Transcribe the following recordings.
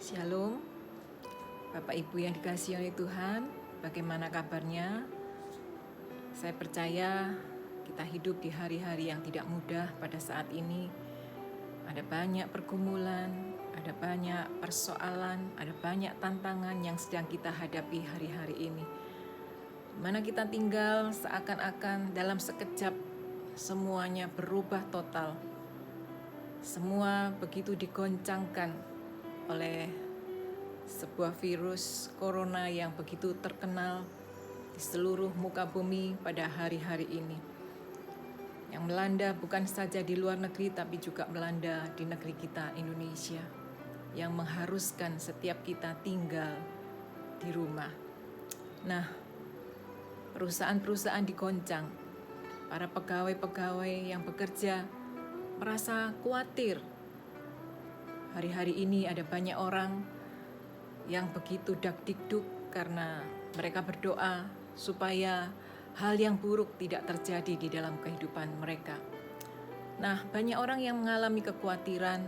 Shalom, Bapak Ibu yang dikasihi oleh Tuhan, bagaimana kabarnya? Saya percaya kita hidup di hari-hari yang tidak mudah pada saat ini. Ada banyak pergumulan, ada banyak persoalan, ada banyak tantangan yang sedang kita hadapi hari-hari ini. Di mana kita tinggal seakan-akan dalam sekejap semuanya berubah total. Semua begitu digoncangkan oleh sebuah virus corona yang begitu terkenal di seluruh muka bumi pada hari-hari ini. Yang melanda bukan saja di luar negeri tapi juga melanda di negeri kita Indonesia, yang mengharuskan setiap kita tinggal di rumah. Nah, perusahaan-perusahaan digoncang, para pegawai-pegawai yang bekerja merasa khawatir. Hari-hari ini ada banyak orang yang begitu dakdikduk karena mereka berdoa supaya hal yang buruk tidak terjadi di dalam kehidupan mereka. Nah, banyak orang yang mengalami kekhawatiran,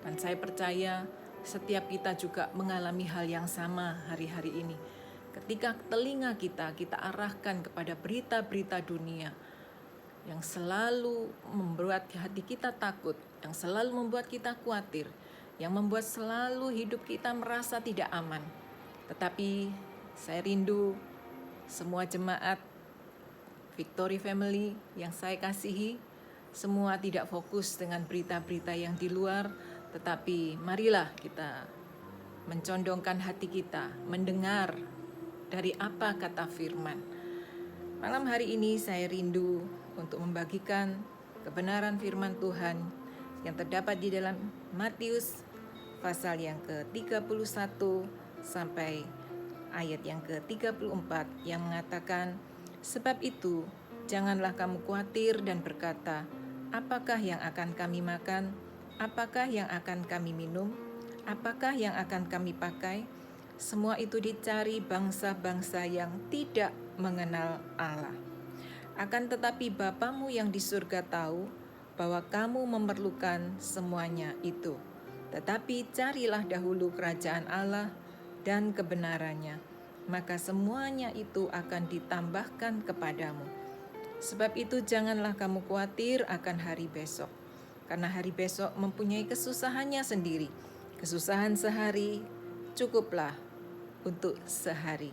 dan saya percaya setiap kita juga mengalami hal yang sama hari-hari ini. Ketika telinga kita arahkan kepada berita-berita dunia yang selalu membuat hati kita takut, yang selalu membuat kita khawatir, yang membuat selalu hidup kita merasa tidak aman. Tetapi saya rindu semua jemaat Victory Family yang saya kasihi, semua tidak fokus dengan berita-berita yang di luar, tetapi marilah kita mencondongkan hati kita, mendengar dari apa kata firman. Malam hari ini saya rindu untuk membagikan kebenaran firman Tuhan yang terdapat di dalam Matius pasal yang ke-31 sampai ayat yang ke-34 yang mengatakan, "Sebab itu janganlah kamu khawatir dan berkata, apakah yang akan kami makan? Apakah yang akan kami minum? Apakah yang akan kami pakai? Semua itu dicari bangsa-bangsa yang tidak mengenal Allah. Akan tetapi Bapamu yang di surga tahu bahwa kamu memerlukan semuanya itu. Tetapi carilah dahulu kerajaan Allah dan kebenarannya, maka semuanya itu akan ditambahkan kepadamu. Sebab itu janganlah kamu khawatir akan hari besok, karena hari besok mempunyai kesusahannya sendiri. Kesusahan sehari cukuplah untuk sehari."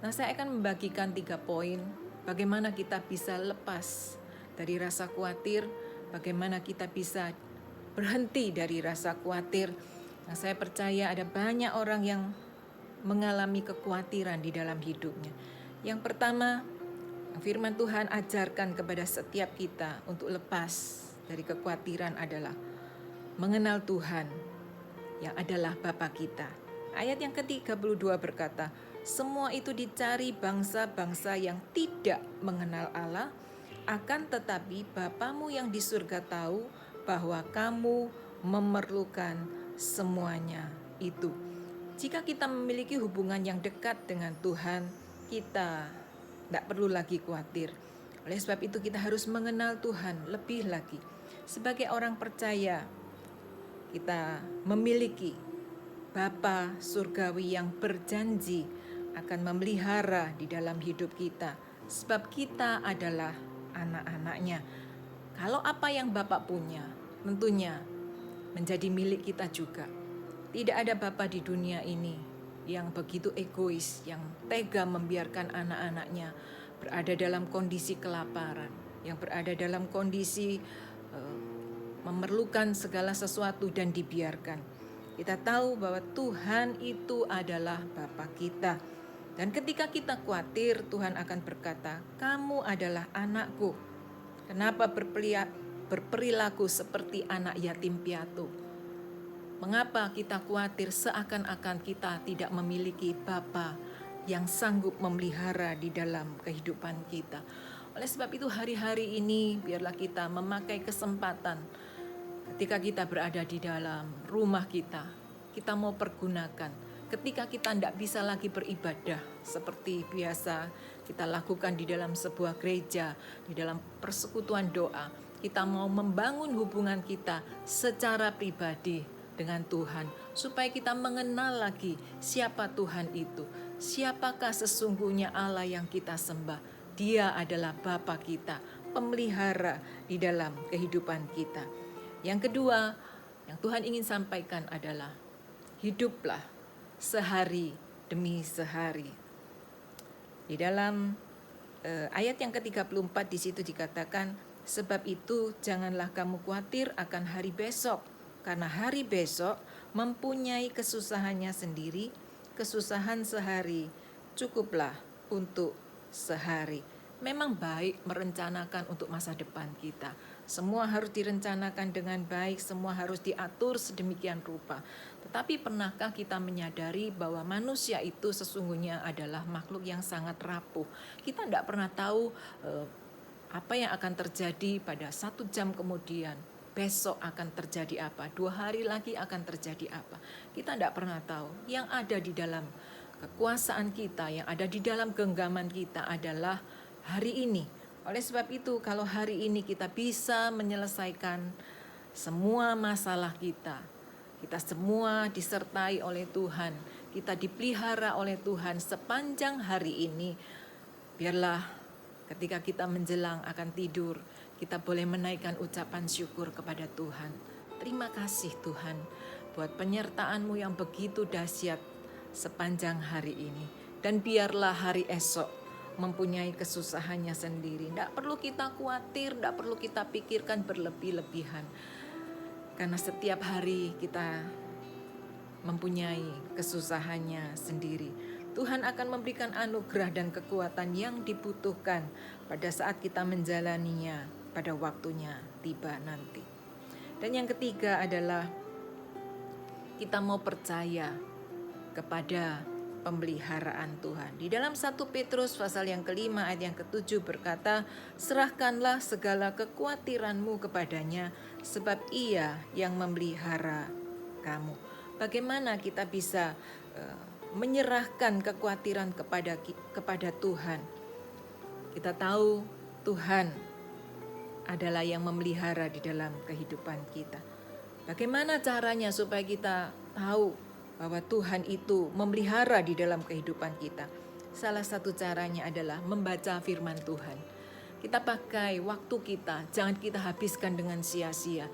Nah, saya akan membagikan 3 poin bagaimana kita bisa lepas dari rasa khawatir, bagaimana kita bisa berhenti dari rasa khawatir. Nah, saya percaya ada banyak orang yang mengalami kekhawatiran di dalam hidupnya. Yang pertama, firman Tuhan ajarkan kepada setiap kita untuk lepas dari kekhawatiran adalah mengenal Tuhan yang adalah Bapa kita. Ayat yang ke-32 berkata, "Semua itu dicari bangsa-bangsa yang tidak mengenal Allah, akan tetapi Bapamu yang di surga tahu bahwa kamu memerlukan semuanya itu." Jika kita memiliki hubungan yang dekat dengan Tuhan, kita tidak perlu lagi khawatir. Oleh sebab itu kita harus mengenal Tuhan lebih lagi. Sebagai orang percaya, kita memiliki Bapa surgawi yang berjanji akan memelihara di dalam hidup kita, sebab kita adalah anak-anaknya. Kalau apa yang Bapa punya, tentunya menjadi milik kita juga. Tidak ada bapa di dunia ini yang begitu egois, yang tega membiarkan anak-anaknya berada dalam kondisi kelaparan, yang berada dalam kondisi memerlukan segala sesuatu dan dibiarkan. Kita tahu bahwa Tuhan itu adalah Bapa kita. Dan ketika kita khawatir, Tuhan akan berkata, "Kamu adalah anakku. Kenapa berperilaku seperti anak yatim piatu?" Mengapa kita khawatir seakan-akan kita tidak memiliki Bapa yang sanggup memelihara di dalam kehidupan kita? Oleh sebab itu hari-hari ini biarlah kita memakai kesempatan ketika kita berada di dalam rumah kita mau pergunakan. Ketika kita tidak bisa lagi beribadah seperti biasa kita lakukan di dalam sebuah gereja, di dalam persekutuan doa, kita mau membangun hubungan kita secara pribadi dengan Tuhan, supaya kita mengenal lagi siapa Tuhan itu, siapakah sesungguhnya Allah yang kita sembah. Dia adalah Bapa kita, pemelihara di dalam kehidupan kita. Yang kedua, yang Tuhan ingin sampaikan adalah hiduplah sehari demi sehari. Di dalam ayat yang ke-34 di situ dikatakan, sebab itu janganlah kamu khawatir akan hari besok, karena hari besok mempunyai kesusahannya sendiri. Kesusahan sehari cukuplah untuk sehari. Memang baik merencanakan untuk masa depan kita. Semua harus direncanakan dengan baik, semua harus diatur sedemikian rupa. Tetapi pernahkah kita menyadari bahwa manusia itu sesungguhnya adalah makhluk yang sangat rapuh. Kita tidak pernah tahu apa yang akan terjadi pada 1 jam kemudian. Besok akan terjadi apa, 2 hari lagi akan terjadi apa. Kita tidak pernah tahu. Yang ada di dalam kekuasaan kita, yang ada di dalam genggaman kita adalah hari ini. Oleh sebab itu, kalau hari ini kita bisa menyelesaikan semua masalah kita, kita semua disertai oleh Tuhan, kita dipelihara oleh Tuhan sepanjang hari ini, biarlah ketika kita menjelang akan tidur, kita boleh menaikkan ucapan syukur kepada Tuhan. Terima kasih Tuhan buat penyertaan-Mu yang begitu dahsyat sepanjang hari ini. Dan biarlah hari esok mempunyai kesusahannya sendiri. Tidak perlu kita khawatir, tidak perlu kita pikirkan berlebih-lebihan. Karena setiap hari kita mempunyai kesusahannya sendiri. Tuhan akan memberikan anugerah dan kekuatan yang dibutuhkan pada saat kita menjalaninya pada waktunya tiba nanti. Dan yang ketiga adalah kita mau percaya kepada pemeliharaan Tuhan. Di dalam 1 Petrus pasal yang ke-5 ayat yang ke-7 berkata, serahkanlah segala kekhawatiranmu kepadanya, sebab Ia yang memelihara kamu. Bagaimana kita bisa menyerahkan kekhawatiran kepada Tuhan? Kita tahu Tuhan adalah yang memelihara di dalam kehidupan kita. Bagaimana caranya supaya kita tahu bahwa Tuhan itu memelihara di dalam kehidupan kita? Salah satu caranya adalah membaca firman Tuhan. Kita pakai waktu kita, jangan kita habiskan dengan sia-sia.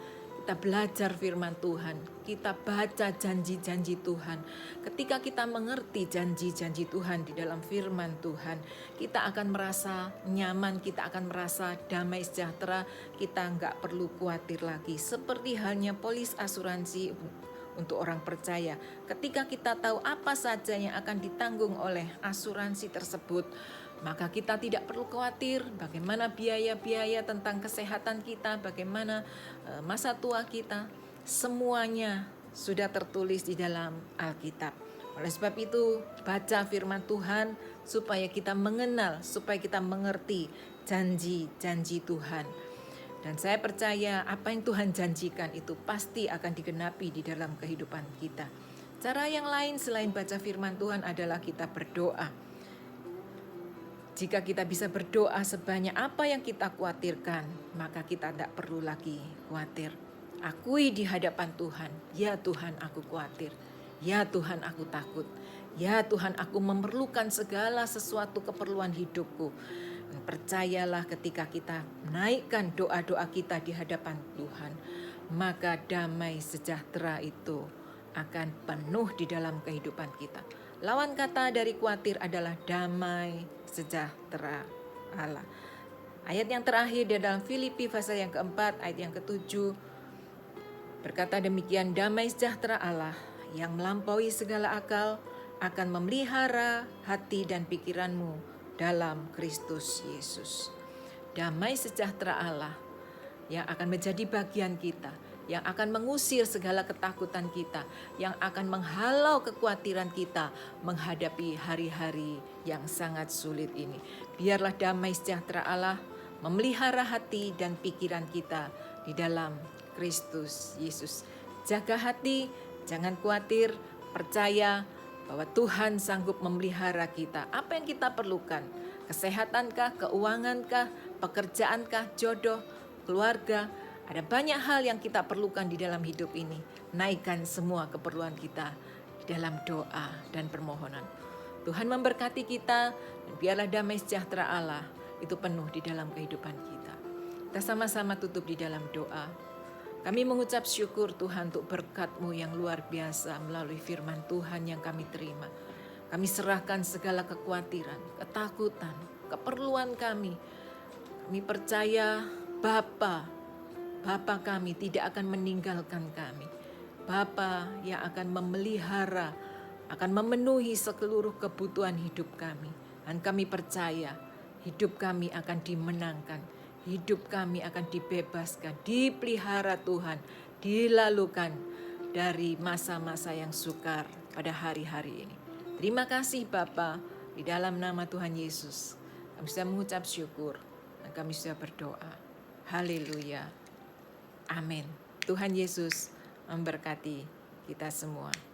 Kita belajar firman Tuhan, kita baca janji-janji Tuhan. Ketika kita mengerti janji-janji Tuhan di dalam firman Tuhan, kita akan merasa nyaman, kita akan merasa damai sejahtera, kita nggak perlu khawatir lagi. Seperti halnya polis asuransi untuk orang percaya. Ketika kita tahu apa saja yang akan ditanggung oleh asuransi tersebut, maka kita tidak perlu khawatir bagaimana biaya-biaya tentang kesehatan kita, bagaimana masa tua kita. Semuanya sudah tertulis di dalam Alkitab. Oleh sebab itu, baca firman Tuhan supaya kita mengenal, supaya kita mengerti janji-janji Tuhan. Dan saya percaya apa yang Tuhan janjikan itu pasti akan digenapi di dalam kehidupan kita. Cara yang lain selain baca firman Tuhan adalah kita berdoa. Jika kita bisa berdoa sebanyak apa yang kita khawatirkan, maka kita tidak perlu lagi khawatir. Akui di hadapan Tuhan, ya Tuhan aku khawatir, ya Tuhan aku takut, ya Tuhan aku memerlukan segala sesuatu keperluan hidupku. Dan percayalah ketika kita naikkan doa-doa kita di hadapan Tuhan, maka damai sejahtera itu akan penuh di dalam kehidupan kita. Lawan kata dari khawatir adalah damai sejahtera Allah. Ayat yang terakhir di dalam Filipi pasal yang keempat ayat yang ke-7 berkata demikian, damai sejahtera Allah yang melampaui segala akal akan memelihara hati dan pikiranmu dalam Kristus Yesus. Damai sejahtera Allah yang akan menjadi bagian kita, yang akan mengusir segala ketakutan kita, yang akan menghalau kekhawatiran kita menghadapi hari-hari yang sangat sulit ini. Biarlah damai sejahtera Allah memelihara hati dan pikiran kita di dalam Kristus Yesus. Jaga hati, jangan khawatir, percaya bahwa Tuhan sanggup memelihara kita. Apa yang kita perlukan? Kesehatankah, keuangankah, pekerjaankah, jodoh, keluarga? Ada banyak hal yang kita perlukan di dalam hidup ini. naikkan semua keperluan kita di dalam doa dan permohonan. Tuhan memberkati kita, dan biarlah damai sejahtera Allah itu penuh di dalam kehidupan kita. Kita sama-sama tutup di dalam doa. Kami mengucap syukur Tuhan untuk berkat-Mu yang luar biasa melalui firman Tuhan yang kami terima. Kami serahkan segala kekhawatiran, ketakutan, keperluan kami. Kami percaya Bapa kami tidak akan meninggalkan kami. Bapa yang akan memelihara, akan memenuhi seluruh kebutuhan hidup kami. Dan kami percaya hidup kami akan dimenangkan. Hidup kami akan dibebaskan, dipelihara Tuhan, dilalukan dari masa-masa yang sukar pada hari-hari ini. Terima kasih Bapa, di dalam nama Tuhan Yesus. Kami sudah mengucap syukur dan kami sudah berdoa. Haleluya. Amin. Tuhan Yesus memberkati kita semua.